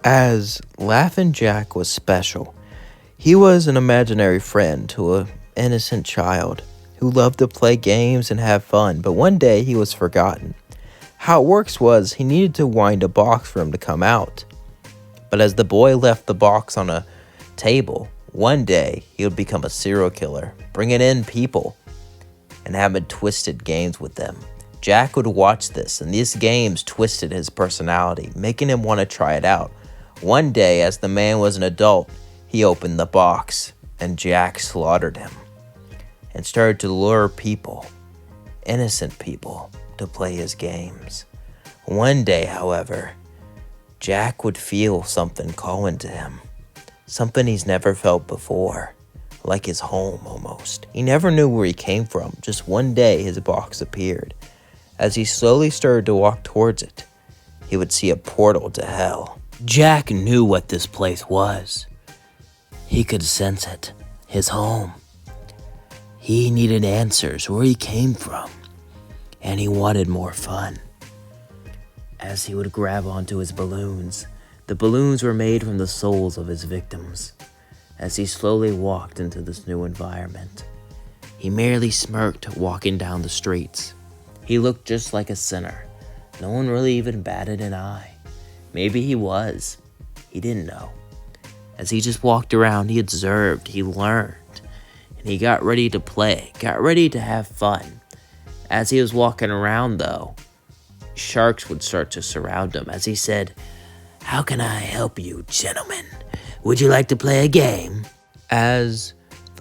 As Laughing Jack was special, he was an imaginary friend to an innocent child who loved to play games and have fun, but one day he was forgotten. How it works was he needed to wind a box for him to come out. But as the boy left the box on a table, one day he would become a serial killer, bringing in people and having twisted games with them. Jack would watch this, and these games twisted his personality, making him want to try it out. One day, as the man was an adult, he opened the box, and Jack slaughtered him and started to lure people, innocent people, to play his games. One day, however, Jack would feel something calling to him, something he's never felt before, like his home almost. He never knew where he came from. Just one day his box appeared. As he slowly started to walk towards it, he would see a portal to hell. Jack knew what this place was. He could sense it, his home. He needed answers where he came from, and he wanted more fun. As he would grab onto his balloons, the balloons were made from the souls of his victims. As he slowly walked into this new environment, he merely smirked walking down the streets. He looked just like a sinner. No one really even batted an eye. Maybe he was. He didn't know. As he just walked around, he observed, he learned, and he got ready to play, got ready to have fun. As he was walking around, though, sharks would start to surround him as he said, "How can I help you, gentlemen? Would you like to play a game?" As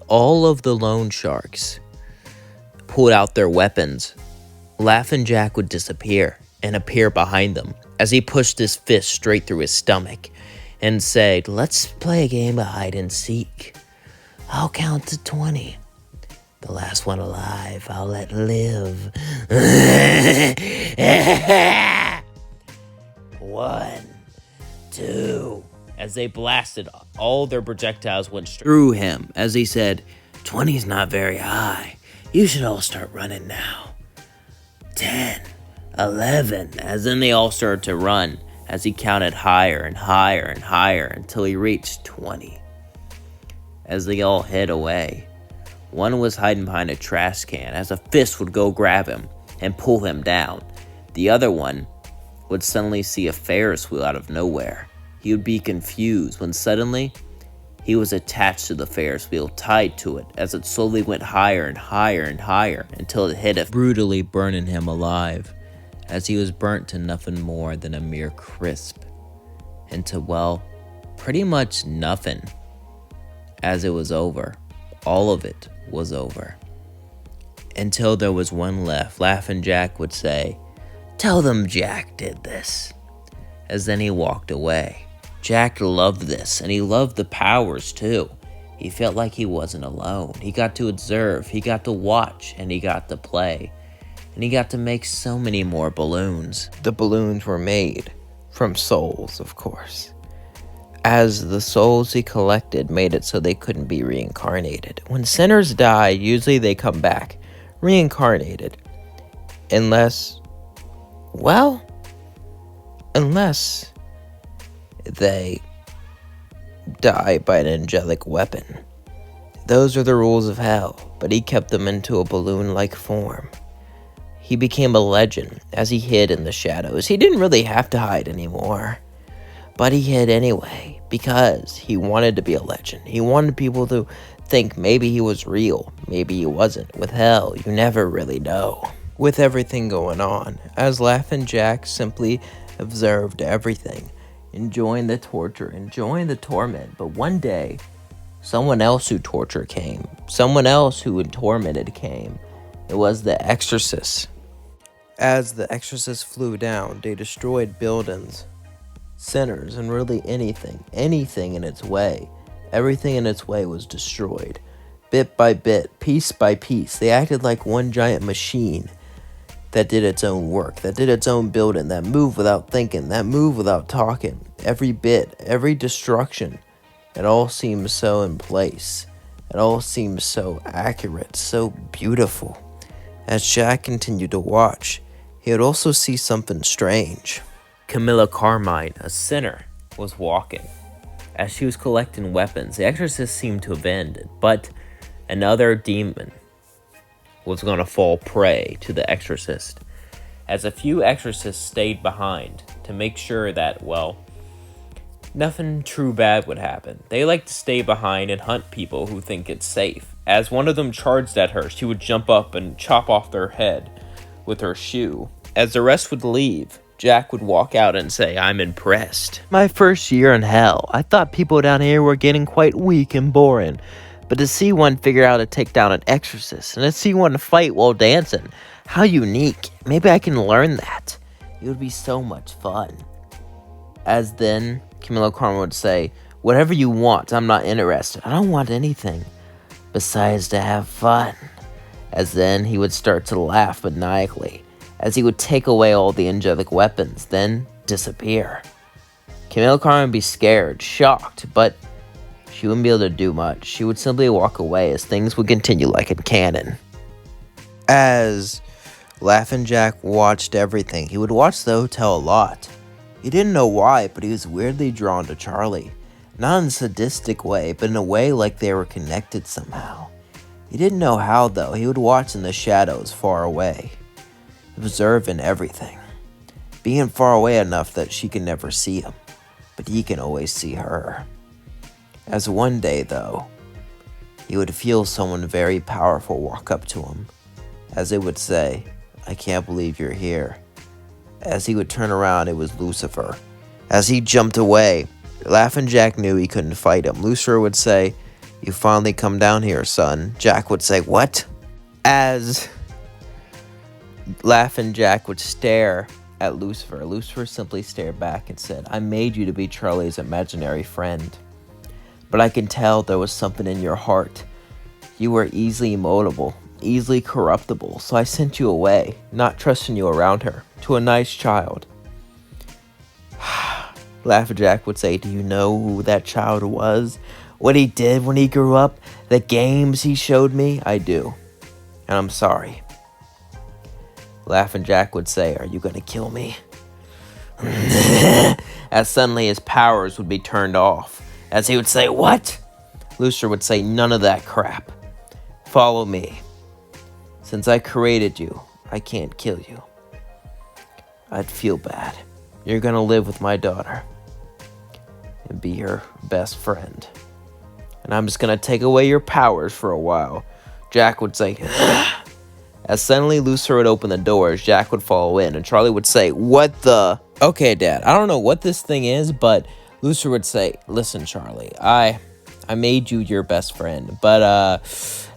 all of the loan sharks pulled out their weapons, Laughing Jack would disappear and appear behind them as he pushed his fist straight through his stomach and said, "Let's play a game of hide and seek. I'll count to 20. The last one alive, I'll let live." 1, 2. As they blasted, all their projectiles went through him as he said, "20's not very high. You should all start running now. 10, 11, as then they all started to run as he counted higher and higher and higher until he reached 20. As they all hid away, one was hiding behind a trash can as a fist would go grab him and pull him down. The other one would suddenly see a Ferris wheel out of nowhere. He would be confused when suddenly he was attached to the Ferris wheel, tied to it, as it slowly went higher and higher and higher until it hit him, brutally burning him alive, as he was burnt to nothing more than a mere crisp, into, well, pretty much nothing. As it was over, all of it was over. Until there was one left, Laughing Jack would say, "Tell them Jack did this," as then he walked away. Jack loved this, and he loved the powers too. He felt like he wasn't alone. He got to observe, he got to watch, and he got to play. And he got to make so many more balloons. The balloons were made from souls, of course. As the souls he collected made it so they couldn't be reincarnated. When sinners die, usually they come back reincarnated. Unless they die by an angelic weapon. Those are the rules of hell, but he kept them into a balloon-like form. He became a legend as he hid in the shadows. He didn't really have to hide anymore, but he hid anyway because he wanted to be a legend. He wanted people to think maybe he was real, maybe he wasn't. With hell, you never really know. With everything going on, as Laughing Jack simply observed everything, enjoying the torture, enjoying the torment. But one day, someone else who tortured came. Someone else who tormented came. It was the exorcist. As the exorcist flew down, they destroyed buildings, sinners, and really anything in its way. Everything in its way was destroyed. Bit by bit, piece by piece, they acted like one giant machine that did its own work, that did its own building, that moved without thinking, that moved without talking. Every bit, every destruction, it all seemed so in place. It all seemed so accurate, so beautiful. As Jack continued to watch, he would also see something strange. Camilla Carmine, a sinner, was walking. As she was collecting weapons, the exorcist seemed to have ended, but another demon was going to fall prey to the exorcist, as a few exorcists stayed behind to make sure that, well, nothing true bad would happen. They like to stay behind and hunt people who think it's safe. As one of them charged at her, she would jump up and chop off their head with her shoe. As the rest would leave, Jack would walk out and say, "I'm impressed. My first year in hell, I thought people down here were getting quite weak and boring. But to see one figure out to take down an exorcist, and to see one fight while dancing, how unique. Maybe I can learn that. It would be so much fun." As then, Camilla Carmen would say, "Whatever you want, I'm not interested. I don't want anything besides to have fun." As then, he would start to laugh maniacally, as he would take away all the angelic weapons, then disappear. Camille Carmen would be scared, shocked, but she wouldn't be able to do much. She would simply walk away as things would continue like in canon. As Laughing Jack watched everything, he would watch the hotel a lot. He didn't know why, but he was weirdly drawn to Charlie. Not in a sadistic way, but in a way like they were connected somehow. He didn't know how, though. He would watch in the shadows far away, observing everything, being far away enough that she can never see him, but he can always see her. As one day, though, he would feel someone very powerful walk up to him, as they would say, "I can't believe you're here." As he would turn around, it was Lucifer. As he jumped away, Laughing Jack knew he couldn't fight him. Lucifer would say, "You finally come down here, son." Jack would say, "What?" As Laughing Jack would stare at Lucifer, Lucifer simply stared back and said, "I made you to be Charlie's imaginary friend. But I can tell there was something in your heart. You were easily immutable, easily corruptible, so I sent you away, not trusting you around her, to a nice child." Laughing Jack would say, "Do you know who that child was? What he did when he grew up? The games he showed me? I do. And I'm sorry." Laughing Jack would say, "Are you going to kill me?" As suddenly his powers would be turned off. As he would say, "What?" Lucifer would say, "None of that crap. Follow me. Since I created you, I can't kill you. I'd feel bad. You're going to live with my daughter and be her best friend. And I'm just going to take away your powers for a while." Jack would say, "Ugh." As suddenly Lucifer would open the doors, Jack would follow in, and Charlie would say, "What the?" "Okay, Dad, I don't know what this thing is, but..." Lucifer would say, "Listen, Charlie, I made you your best friend, but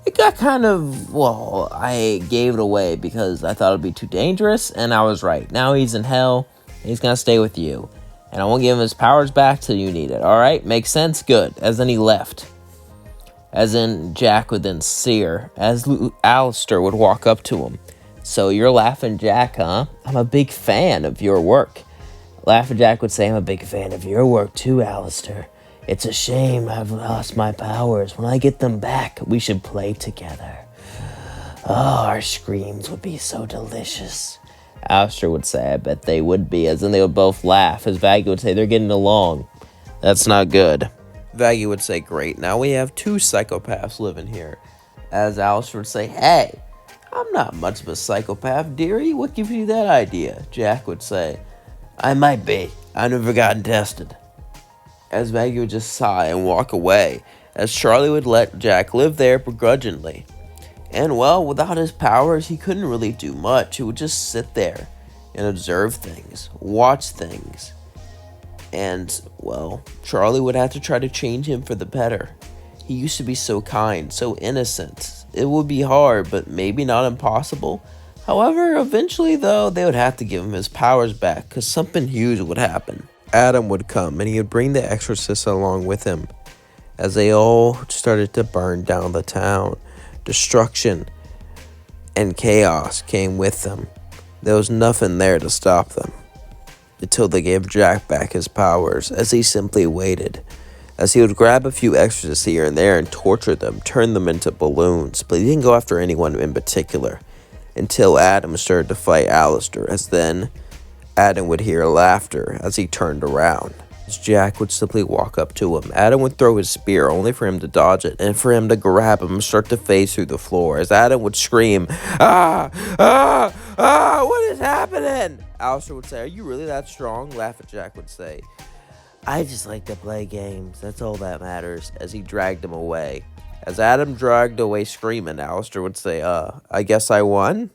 it got kind of, well, I gave it away because I thought it'd be too dangerous, and I was right. Now he's in hell, and he's gonna stay with you, and I won't give him his powers back till you need it, alright? Makes sense? Good." As then he left. As in, Jack would then sear, as Alistair would walk up to him. "So you're Laughing Jack, huh? I'm a big fan of your work." Laughing Jack would say, "I'm a big fan of your work too, Alistair. It's a shame I've lost my powers. When I get them back, we should play together. Oh, our screams would be so delicious." Alistair would say, "I bet they would be," as then they would both laugh, as Vaggie would say, "They're getting along. That's not good." Vaggie would say, "Great, now we have two psychopaths living here." As Alistair would say, "Hey, I'm not much of a psychopath, dearie. What gives you that idea?" Jack would say, "I might be. I've never gotten tested." As Maggie would just sigh and walk away, as Charlie would let Jack live there begrudgingly. And, well, without his powers, he couldn't really do much. He would just sit there and observe things, watch things. And, well, Charlie would have to try to change him for the better. He used to be so kind, so innocent. It would be hard, but maybe not impossible. However, eventually, though, they would have to give him his powers back, because something huge would happen. Adam would come, and he would bring the exorcist along with him, as they all started to burn down the town. Destruction and chaos came with them. There was nothing there to stop them, until they gave Jack back his powers, as he simply waited, as he would grab a few exorcists here and there and torture them, turn them into balloons, but he didn't go after anyone in particular, until Adam started to fight Alistair, as then Adam would hear laughter as he turned around. Jack would simply walk up to him. Adam would throw his spear, only for him to dodge it, and for him to grab him and start to phase through the floor. As Adam would scream, "Ah! Ah! Ah! What is happening?" Alistair would say, "Are you really that strong?" Laugh at Jack would say, "I just like to play games. That's all that matters," as he dragged him away. As Adam dragged away screaming, Alistair would say, I guess I won?